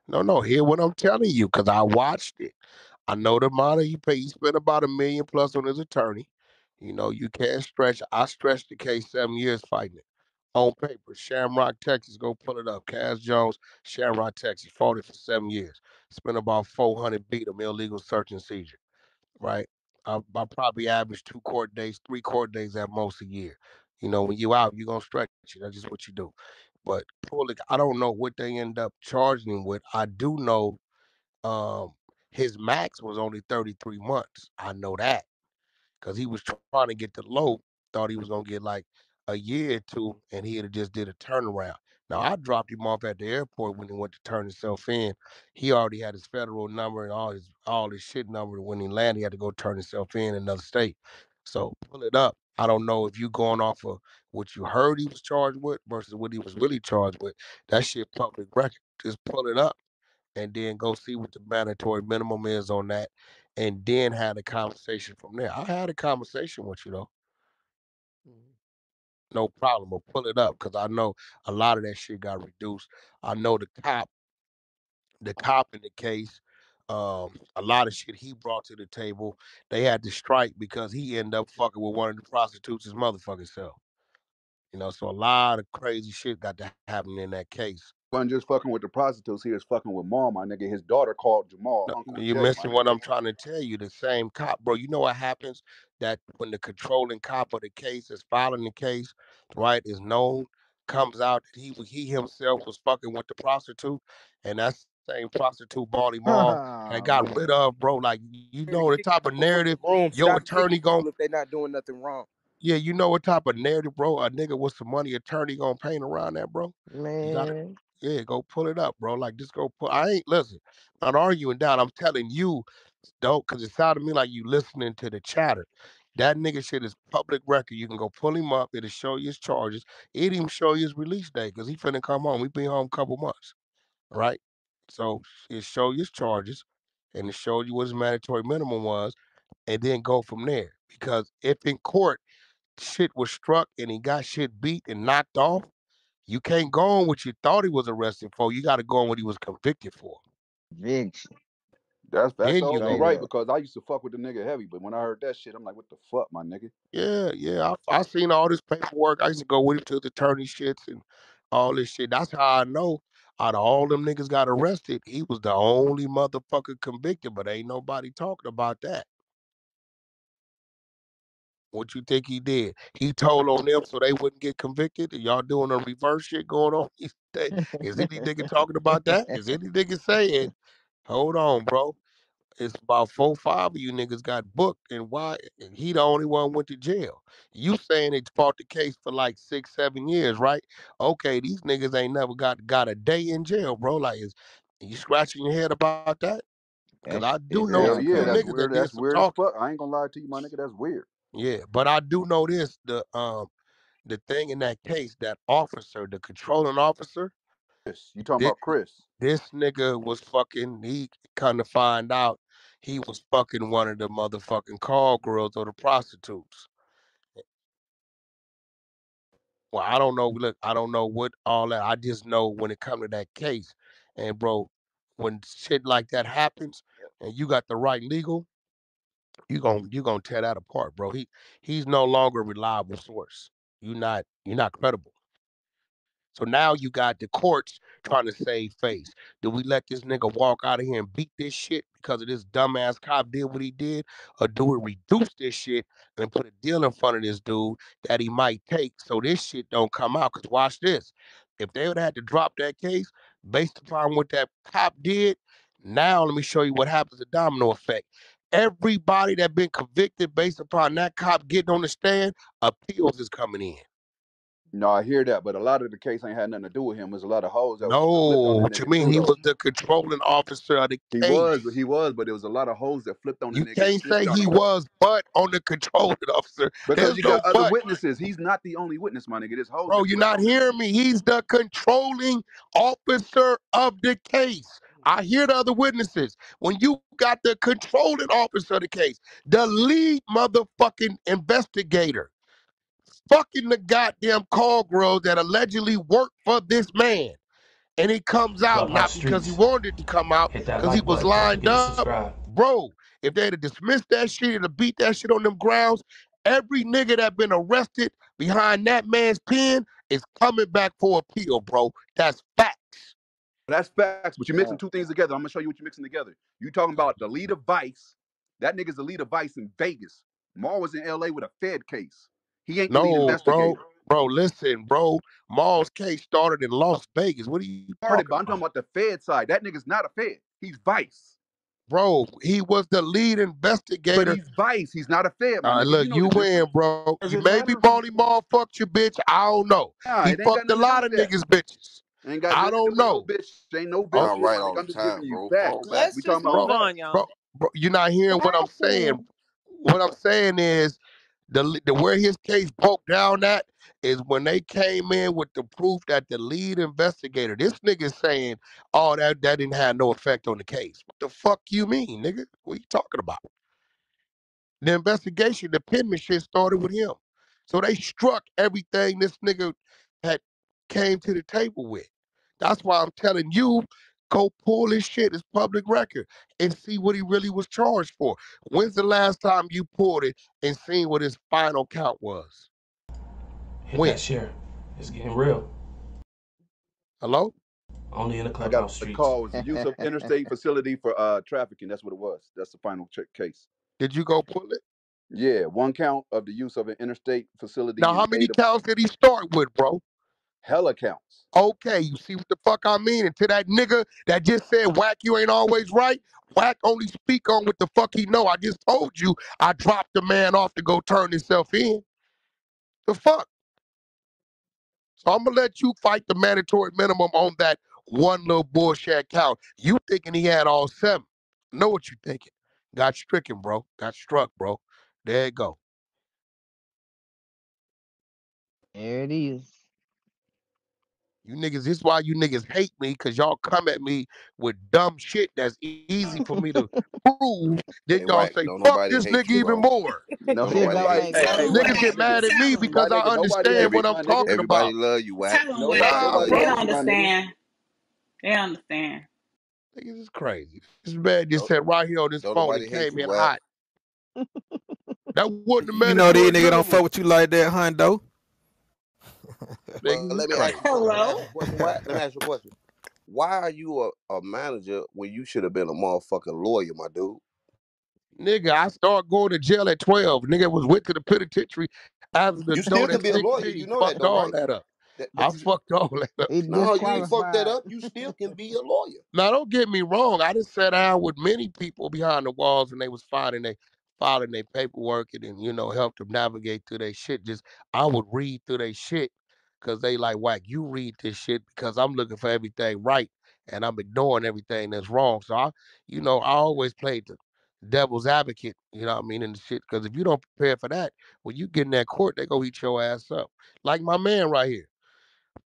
No, no, hear what I'm telling you, because I watched it. I know the amount he paid. He spent about $1 million plus on his attorney. You know, you can't stretch. I stretched the case 7 years fighting it. On paper, Shamrock, Texas, go pull it up. Cass Jones, Shamrock, Texas, fought it for 7 years. Spent about 400, beat him, illegal search and seizure, right? I probably average 2 court days, 3 court days at most a year. You know, when you out, you're going to stretch it. That's just what you do. But pull it, I don't know what they end up charging him with. I do know um, his max was only 33 months. I know that because he was trying to get the low, thought he was gonna get like a year or two, and he had just did a turnaround. Now I dropped him off at the airport when he went to turn himself in. He already had his federal number and all his shit number. When he landed, he had to go turn himself in another state. So pull it up. I don't know if you going off of what you heard he was charged with versus what he was really charged with. That shit public record. Just pull it up and then go see what the mandatory minimum is on that, and then have a conversation from there. I had a conversation with you though, no problem. But pull it up because I know a lot of that shit got reduced. I know the cop in the case, a lot of shit he brought to the table. They had to strike because he ended up fucking with one of the prostitutes his motherfucking self. You know, so a lot of crazy shit got to happen in that case. Wasn't just fucking with the prostitutes. He was fucking with mom, my nigga. His daughter called Jamal No, Uncle you're Jay, my missing what nigga. I'm trying to tell you. The same cop, bro. You know what happens? That when the controlling cop of the case is filing the case, right, is known, comes out that he himself was fucking with the prostitute, and that same prostitute bought him all and got rid Man. of, bro. Like you To know the kick type of people from the narrative room, your stop attorney kicking going people if they're not doing nothing wrong. yeah, you know what type of narrative, bro, a nigga with some money attorney gonna paint around that, bro. You got to Man. yeah, go pull it up, bro. Like just go pull. I ain't listen. Not arguing down. I'm telling you, don't, because it sounded to me like you listening to the chatter. That nigga shit is public record. You can go pull him up. It'll show you his charges. It even show you his release date because he finna come home. He been home a couple months, right? So it show you his charges, and it showed you what his mandatory minimum was, and then go from there. Because if in court shit was struck and he got shit beat and knocked off, you can't go on what you thought he was arrested for. You got to go on what he was convicted for. Conviction. That's Then you only go Straight right up. because I used to fuck with the nigga heavy, but when I heard that shit, I'm like, what the fuck, my nigga? yeah. I seen all this paperwork. I used to go with him to the attorney shits and all this shit. That's how I know out of all them niggas got arrested, he was the only motherfucker convicted, but ain't nobody talking about that. What you think he did? He told on them so they wouldn't get convicted? And y'all doing a reverse shit going on? Is any nigga talking about that? Is any nigga saying, hold on, bro? It's about 4, 5 of you niggas got booked, and why? And he the only one went to jail. You saying they fought the case for like 6, 7 years, right? Okay, these niggas ain't never got a day in jail, bro. Like, is you scratching your head about that? Because That I do shit know Hell some sound few yeah, that's niggas crazy. that weird. did That's some weird as talking. fuck. I ain't gonna lie to you, my nigga. That's weird. Yeah, but I do know this: the thing in that case, that officer, the controlling officer, Chris, you talking thi- about Chris? this nigga was fucking. He kind of find out he was fucking one of the motherfucking call girls or the prostitutes. Well, I don't know. Look, I don't know what all that. I just know when it come to that case, and bro, when shit like that happens, and you got the right legal, you gonna tear that apart, bro. He's no longer a reliable source. You're not credible. So now you got the courts trying to save face. Do we let this nigga walk out of here and beat this shit because of this dumbass cop did what he did? Or do we reduce this shit and put a deal in front of this dude that he might take so this shit don't come out? Because watch this. If they would have had to drop that case based upon what that cop did, now let me show you what happens, the domino effect. Everybody that been convicted based upon that cop getting on the stand, appeals is coming in. No, I hear that, but a lot of the case ain't had nothing to do with him. There's a lot of hoes that was flipped on No, the what you nigga mean? too, He though. was the controlling officer of the He case. was, but there was a lot of hoes that flipped on the You nigga and can't say snitched on he him. was but on the controlling officer. Because There's you no got other but. witnesses. He's not the only witness, my nigga. There's hoes Bro, that you're flipped not on the nigga. hearing me. He's the controlling officer of the case. I hear the other witnesses. When you got the controlling officer of the case, the lead motherfucking investigator, fucking the goddamn call girl that allegedly worked for this man. And it comes out Clubhouse not because he streets. wanted it to come out, Hit that because he like was button. Don't lined forget to up. subscribe. Bro, if they'd have dismissed that shit and beat that shit on them grounds, Every nigga that been arrested behind that man's pen is coming back for appeal, bro. That's facts. That's facts, but you're mixing two things together. I'm gonna show you what you're mixing together. You talking about the lead of Vice. That nigga's the lead of Vice in Vegas. Maul was in LA with a Fed case. He ain't the lead No, bro. investigator. Bro, listen, bro. Maul's case started in Las Vegas. What are you Started, talking but I'm talking about? about the Fed side. That nigga's not a Fed. He's Vice. Bro, he was the lead But investigator. he's Vice. He's not a Fed, my nigga. You Look, know you the win, difference. bro. Does You it maybe matter? Baldy Maul fucked your bitch. I don't know. Nah, He it ain't got fucked a nothing to do lot with of that. niggas' bitches. Ain't got I nothing to do don't with no know. bitch. Ain't no bitch Oh, Y'all shit, right my nigga. all I'm the just giving time, you bro. facts. Fall back. We Let's talking just about move bro, on, y'all. bro, you're not hearing what I'm saying. What I'm saying is the where his case broke down at is when they came in with the proof that the lead investigator, this nigga saying, oh, that didn't have no effect on the case. What the fuck you mean, nigga? What you talking about? The investigation, the penmanship started with him. So they struck everything this nigga had came to the table with. That's why I'm telling you, go pull this shit as public record and see what he really was charged for. When's the last time you pulled it and seen what his final count was? Hit When? that share. It's getting real. Hello? Only in the I got Clubhouse a streets. call. It was the use of interstate facility for trafficking. That's what it was. That's the final case. Did you go pull it? Yeah, one count of the use of an interstate facility Now, in how many aid of counts did he start with, bro? hella counts. Okay, you see what the fuck I mean? And to that nigga that just said, Wack, you ain't always right, Wack only speak on what the fuck he know. I just told you I dropped the man off to go turn himself in. The fuck? So I'm gonna let you fight the mandatory minimum on that one little bullshit count. You thinking he had all seven. I know what you thinking. Got stricken, bro. Got struck, bro. There you go. There it is. You niggas, this is why you niggas hate me, because y'all come at me with dumb shit that's easy for me to prove. Then Hey, y'all Wack, say, don't fuck nobody this hate nigga you, even bro. more. No, Don't Shit nobody don't hate make you. Tell him, Niggas Wack. get my nigga. mad at me Tell him. because My I nigga, nobody understand hate Every what you, I'm my nigga. talking everybody about. love you, Wack. Tell him, Wack. Nobody, Nah, nobody They hate bro. you, my nigga. understand. They understand. Niggas is crazy. This man just Don't, said right here on this don't phone and nobody hate came you, in Wack. hot. That wasn't a You know these mandatory niggas don't fuck minimum. with you like that, Hundo. Well, Niggas is let me ask crazy. you a question. Can I ask you Hello? a question, Wack? Let me ask you a question. Why are you a manager when you should have been a motherfucking lawyer, my dude? Nigga, I started going to jail at 12. Nigga was went to the penitentiary after the You still adult can at be a lawyer. You 16. know that Fucked though, all right? that up. But I you fucked all that up. He no, you ain't fucked that disqualified. up. You still can be a lawyer. Now, don't get me wrong. I done sat down with many people behind the walls and they was filing their paperwork and then, help them navigate through their shit. Just, I would read through their shit because they like, Wack, you read this shit because I'm looking for everything right and I'm ignoring everything that's wrong. So, I always played the devil's advocate, you know what I mean, in the shit. Because if you don't prepare for that, when you get in that court, they go eat your ass up. Like my man right here.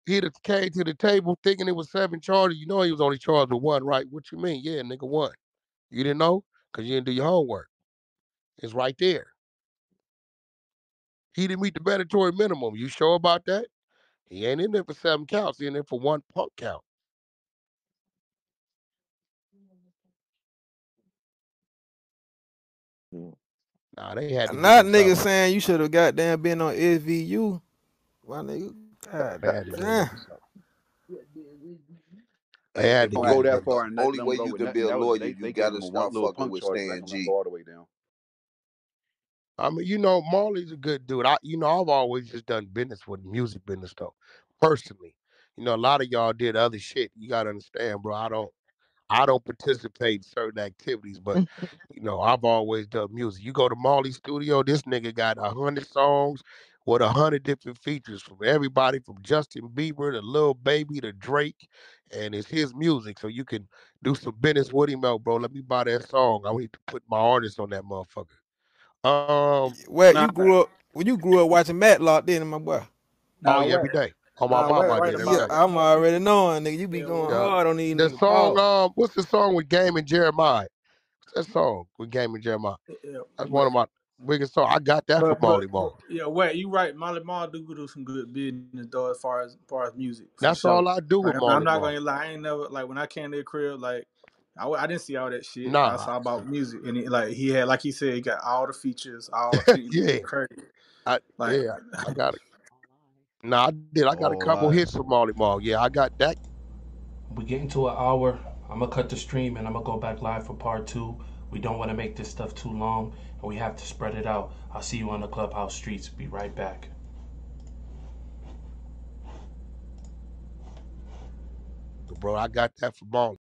He'd have came to the table thinking it was 7 charges. You know he was only charged with 1, right? What you mean? Yeah, nigga, 1. You didn't know? Because you didn't do your homework. It's right there. He didn't meet the mandatory minimum. You sure about that? He ain't in there for 7 counts. He in there for 1 punk count. Nah, they had to give Not him niggas something. saying you should have goddamn been on SVU. My nigga, god They had to give damn. him something. They Hey, had to Don't give Wack, go him that the far and let only them way go you with can be nothing. a That was lawyer, you they gave gotta him a one stop little fucking punk with charge. They're not Stan gonna let him G. go all the way down. I mean, Marley's a good dude. I've always just done business with music business though, personally. A lot of y'all did other shit. You gotta understand, bro. I don't participate in certain activities, but I've always done music. You go to Marley's studio, this nigga got 100 songs with 100 different features from everybody from Justin Bieber to Lil Baby to Drake, and it's his music. So you can do some business with him, bro. Let me buy that song. I need to put my artist on that motherfucker. Well, Nah, you grew up watching Matlock, didn't you, my boy? Oh nah, yeah, what? every day. On my Nah, mom, what? I Right did every Yeah, about day. that I'm motherfucker. already knowing, nigga. You be Yeah, going Yeah. hard on these The nigga song, pause. what's the song with Game and Jeremiah? What's that song with Game and Jeremiah? yeah, That's one but of my biggest songs. I got that from Marley Marl. yeah, wait, you right. Molly Mall do some good business though, as far as music for That's sure. all I do with Like, I'm Marley not gonna Marl. lie, I ain't never like when I came to the crib, like I didn't see all that shit. I Nah, saw about music, and he had, like he said, he got all the features, all the features. yeah, Crazy. I Like, yeah, I got it. Nah, I did. I got a All couple right. hits from Marley Marl. Yeah, I got that. We get into an hour. I'm gonna cut the stream and I'm gonna go back live for part 2. We don't want to make this stuff too long, and we have to spread it out. I'll see you on the Clubhouse streets. Be right back. Bro, I got that from Marley.